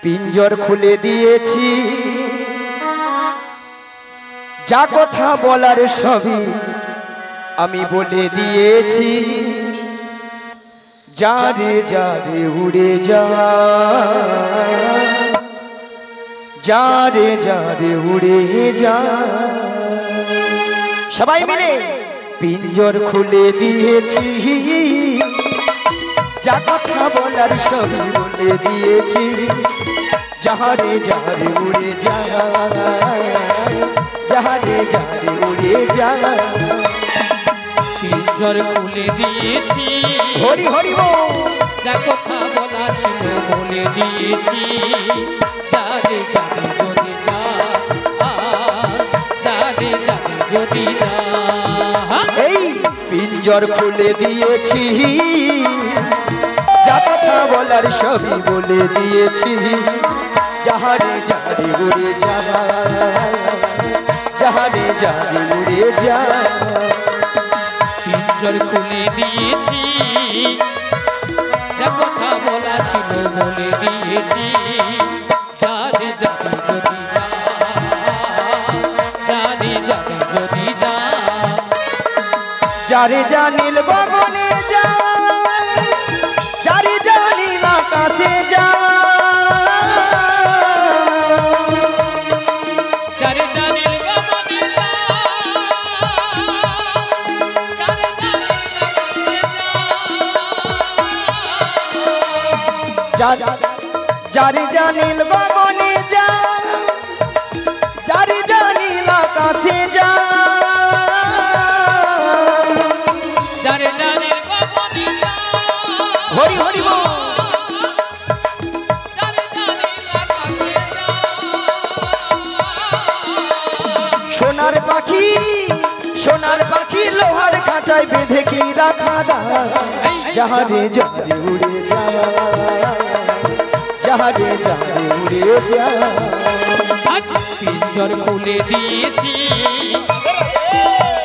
পিঞ্জর খুলে দিয়েছি, যা কথা বলার সবই আমি বলে দিয়েছি। যারে যারে উড়ে যা, যারে যারে উড়ে যা। সবাই মিলে পিঞ্জর খুলে দিয়েছি, যা কথা বলার সবই বলে দিয়েছি। যারে যারে উড়ে যা, যারে যারে উড়ে যা। পিঞ্জর খুলে দিয়েছি, হরি হরি বল, যা কথা বলা ছিল বলে দিয়েছি। যারে যারে যদি যা, যারে যারে যদি যা। এই পিঞ্জর খুলে দিয়েছি, যা কথা বলার সবই বলে দিয়েছি। যারে যারে উড়ে যা, যারে যারে উড়ে যা। পিঞ্জর খুলে দিয়েছি, যা কথা বলা ছিল বলে দিয়েছি। যারে যারে যদি যা, যারে যারে যদি যা। যারে যা নীল গগনে যা, যারে যা নীল আকাশে যা। যারে যা নীল গগনে যা, যারে যা নীল আকাশে যা। যারে যা নীল গগনে যা, যারে যা নীল আকাশে যা। যারে যা নীল গগনে যা, হরি হরি বল, যারে যা নীল আকাশে যা। সোনার পাখি, সোনার পাখি লোহার খাঁচায় বেঁধে কি রাখা দায়। যারে যারে উড়ে যা, যারে যারে উড়ে যা। আজ পিঞ্জর খুলে দিয়েছি,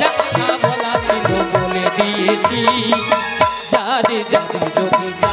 যা কথা বলা ছিল বলে দিয়েছি। যারে যারে যদি যা,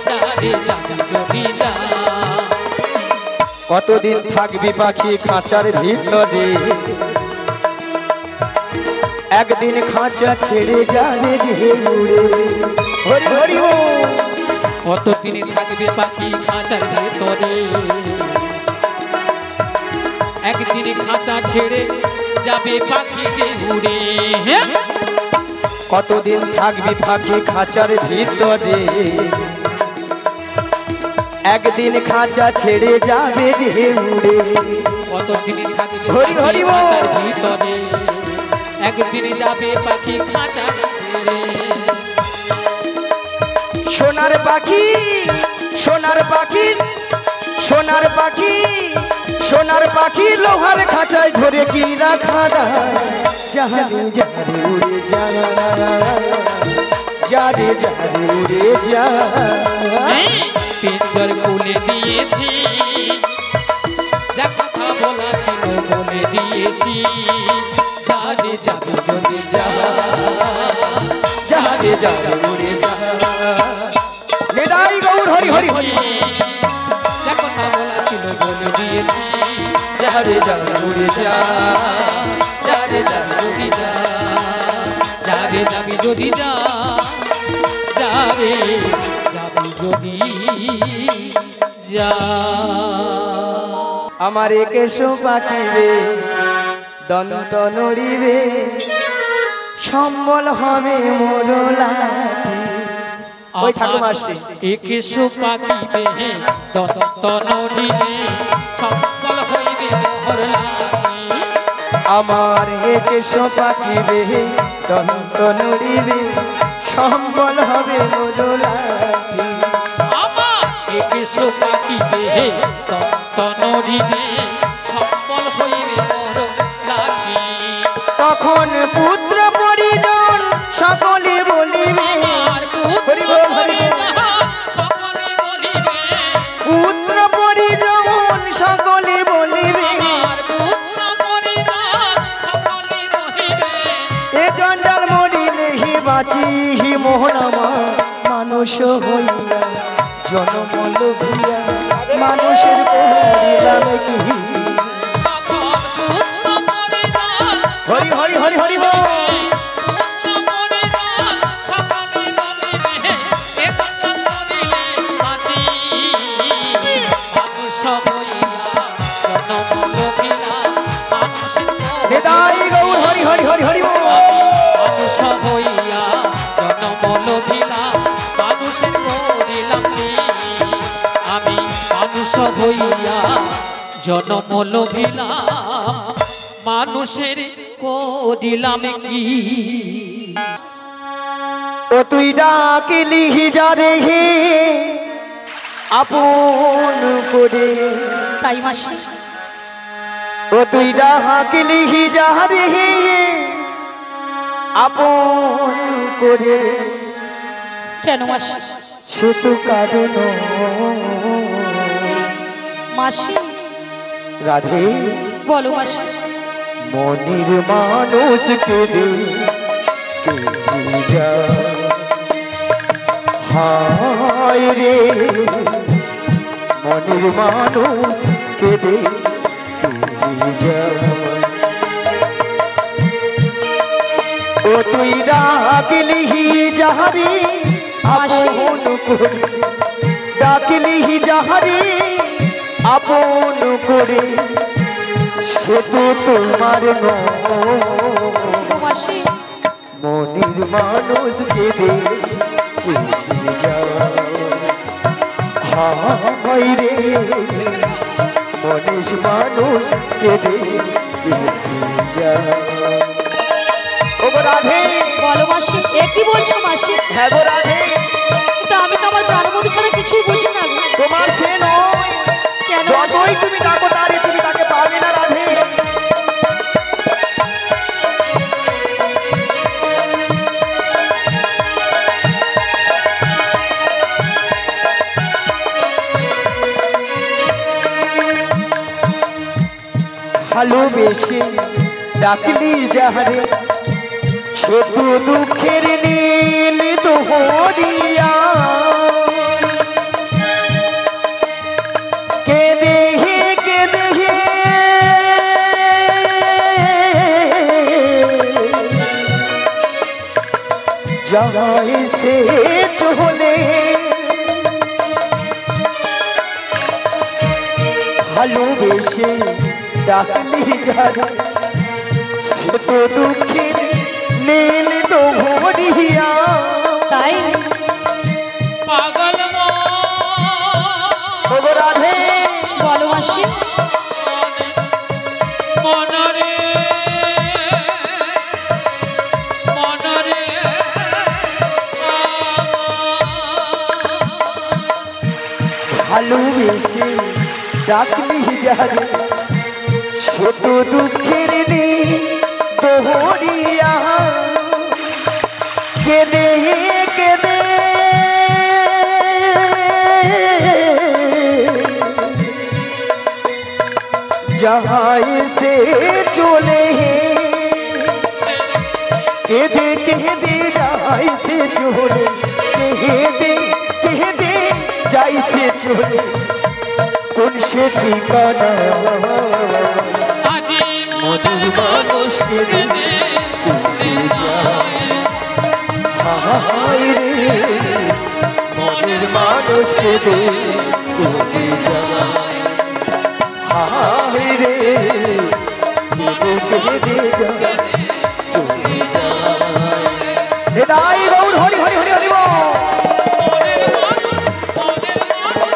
যারে যারে যদি যা। কতদিন থাকবি পাখি খাঁচার ভিতরে, একদিন খাঁচা ছেড়ে যাবে যে উড়ে। হরি হরি বল, কতদিন থাকবে পাখি খাঁচার ভেতরে, একদিন খাঁচা ছেড়ে যাবে পাখি যে উড়ে। কতদিন থাকবি পাখি খাঁচার ভিতরে, একদিন খাঁচা ছেড়ে যাবে যে উড়ে। কতদিন থাকবে হরি হরি বল, খাঁচার ভিতরে, একদিন যাবে পাখি খাঁচা ছেড়ে। সোনার পাখি, সোনার পাখি, সোনার পাখি, সোনার পাখি লোহার খাঁচায় ধরে কি রাখা দায়। যারে যারে উড়ে যা, যারে যারে উড়ে যা। পিঞ্জর খুলে দিয়েছি, যা কথা বলা ছিল বলে দিয়েছি। যারে যাবে যদি যা, যারে যারে উড়ে যা। মেদাই গৌর হরি হরি হরি, যা কথা বলা ছিল বলে দিয়েছি। যারে যারে উড়ে যা, যারে যাবে যদি যা, যারে যাবি যদি যা, যারে যাবি যদি যা। আমার কেশো পাকিবে, দন্ত নড়িবে, সম্বল হবে মোর লাঠি। ওই ঠাকুমা আসছে। একেশো পাখিবে, দন্ত নড়িবে, সম্বল হইবে মোর লাঠি। আমার কেশো পাকিবে, দন্ত নড়িবে, সম্বল হবে মোর লাঠি। আমার একেশো পাখিবে, দন্ত নড়িবে, সম্বল হইবে মোর লাঠি। তখন পুত্র পরিজন সকলে বলিবে, হরি বল হরি বল। সকলে বলিবে, পুত্র পরিজন সকলে বলিবে, পুত্র পরিজন সকলে বলিবে। এ জঞ্জাল মরিলে হি বাঁচি হি মোহনামা মানুষ হইয়া। জনম লোভিয়া মানুষের করিলাম কি হরি হরি হরি হরি বল হৃদয় গৌর হরি হরি হরি হরি বল মানুষ হইয়া জনম লোভিলা মানুষের করিলাম কি আমি মানুষ হইয়া জনম লোভিলাম মানুষের করিলাম কি ও তুই ডাকিলি যারে হে আপন করে তাই মাসি ও তুই ডাকিলি যারে হে আপন করে কেন মাসি সে তো কারণ মাসি রাধে বলো মাসি মনির মানুষ কেড়ে যা হায় রে মনির মানুষ কেড়ে যা ও তুই ডাকিলি যাহারি আপন করে ডাকিলি যাহারি আপন করে সে তো তোমার মাসি মনির মানুষ কেঁদে হায় রে মনির মানুষ কেঁদে ও গো রাধে বলো মাসি এ কি বলছো মাসি হ্যাঁ গো রাধে কিন্তু আমি তো আমার প্রাণবন্ধু ছাড়া কিছুই বুঝি না গো। তোমার সে নয় কেন মাসি? যতই তুমি ডাকো তারে তুমি তাকে পাবে না রাধে ভালোবেসে ডাকলি যাহারে ছোট দুঃখের নীল দোহরিয়া কেঁদে হে কেঁদে হে যাইতে চলে ভালোবেসে ডাকলি যারে সে তো দুঃখের নীল দোহরিয়া তাই পাগল ও গো রাধে বলো মাসি মনরে মনরে ভালোবেসে ডাকলি যারে সে তো দুঃখের নীল দোহরিয়া কেঁদে কেঁদে যাইতে চলে কেঁদে কেঁদে যাইতে চলে কেঁদে কেঁদে যাইতে চলে কোন সে ঠিকানা আজি মনের মানুষ কেঁদে চলে যায় হায় রে মনের মানুষ কেঁদে চলে যায় হায় রে কেঁদে যায় চলে যায় হৃদয় গৌর হরি হরি হরি হরি বল মনের মানুষ মনের মানুষ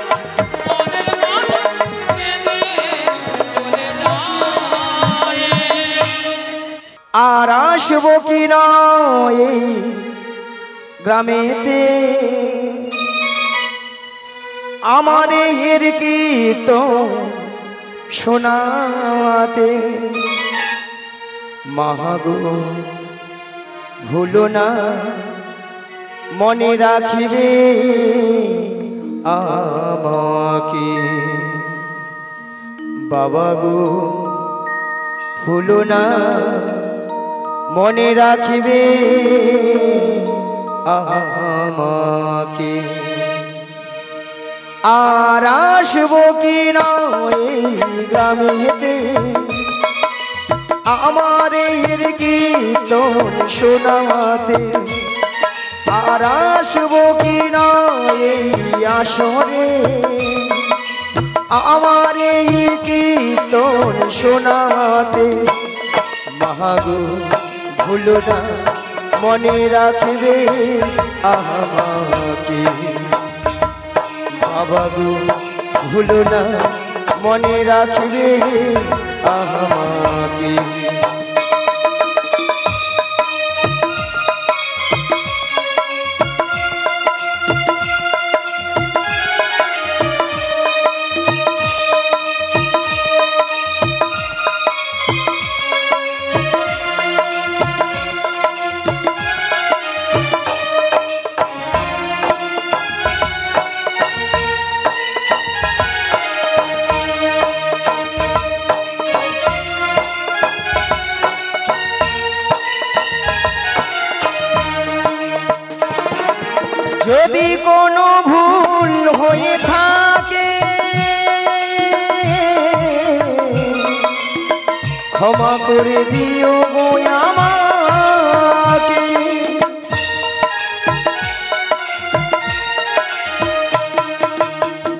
মনের মানুষ কেঁদে চলে যায় আর আসবো কি না এই গ্রামেতে আমাদের কীর্তন শোনাতে মাগো ভুলো না মনে রাখিবে আমাকে বাবা গো ভুলো না মনে রাখিবে আমাকে আর আসবো কি না এই গ্রামেতে আমাদের কীর্তন শোনাতে। আর আসবো কি না এই আসরে আমার এই কীর্তন শোনাতে। মাগো ভুলো না মনে রাখবে আমাকে, বাবা গো ভুলো না মনে রাখবে আমাকে। যদি কোনো ভুল হয়ে থাকে ক্ষমা করে দিও গো আমাকে।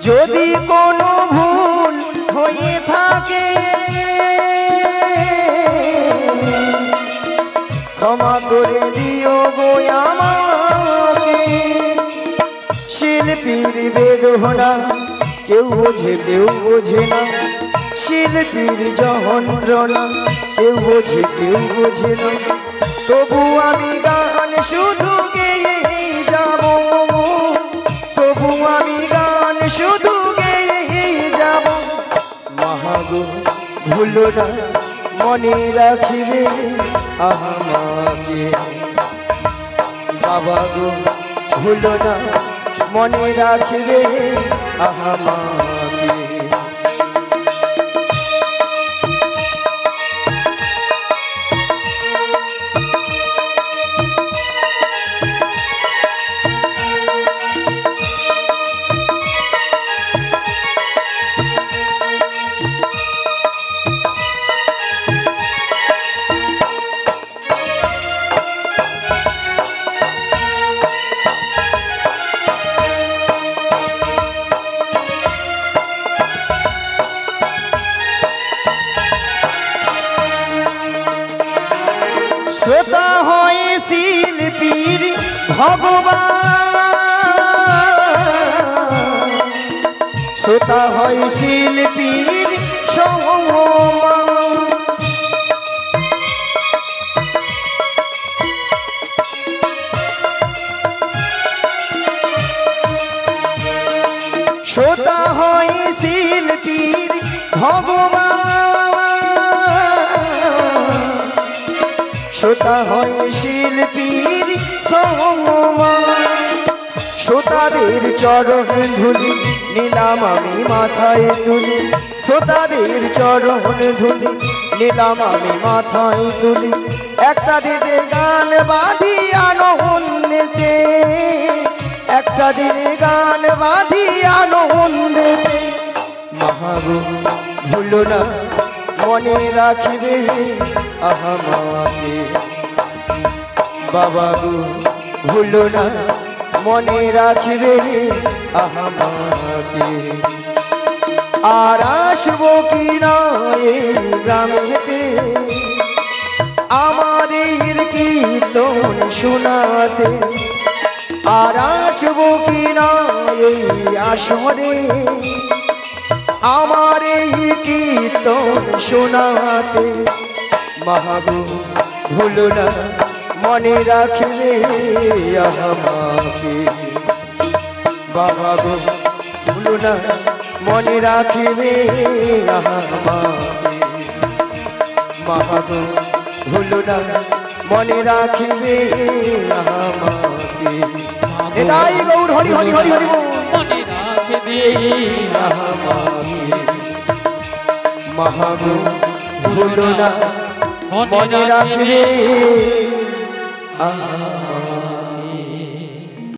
যদি কোনো ভুল হয়ে থাকে ক্ষমা করে দিও গো আমাকে। শিল্পীর বেদনা কেউ বোঝে কেউ বোঝে না, শিল্পীর যন্ত্রণা কেউ বোঝে কেউ বোঝে না। তবু আমি গান শুধু গেয়ে যাব, তবু আমি গান শুধু গেয়ে যাব। মাগো ভুলো না মনে রাখিবে আমাকে, বাবা গো ভুলো না মনে রাখবে আমাকে। শ্রোতা হয় শিল্পীর ভগবান, শ্রোতা হয় শিল্পীর সমান। শ্রোতা হয় শিল্পীর ভগবান, শ্রোতা হয় শিল্পীর সমান। শ্রোতাদের চরণ ধুলি নিলাম আমি মাথায় তুলি, শ্রোতাদের চরণ ধুলি নিলাম আমি মাথায় তুলি। একটা দিনে গান বাঁধি আনন্দেতে, একটা দিনে গান বাঁধি আনন্দেতে। মাগো ভুলো না মনে রাখিবে আমাকে, বাবা গো ভুলো না মনে রাখিবে আমাকে। আর আসবো কি না এই গ্রামেতে আমাদের কীর্তন শোনাতে। আর আসবো কি না এই আসরে আমার এই কীর্তন শোনাতে। মাগো ভুলো না মনে রাখবে আমাকে, বাবা গো ভুলো না মনে রাখবে আমাকে। মাগো ভুলো না মনে রাখবে আমাকে। এটাই গৌর হরি হরি হরি হরি মনে রাখবে আমাকে। মাগো ভুলো না মনে রাখবে আমাকে।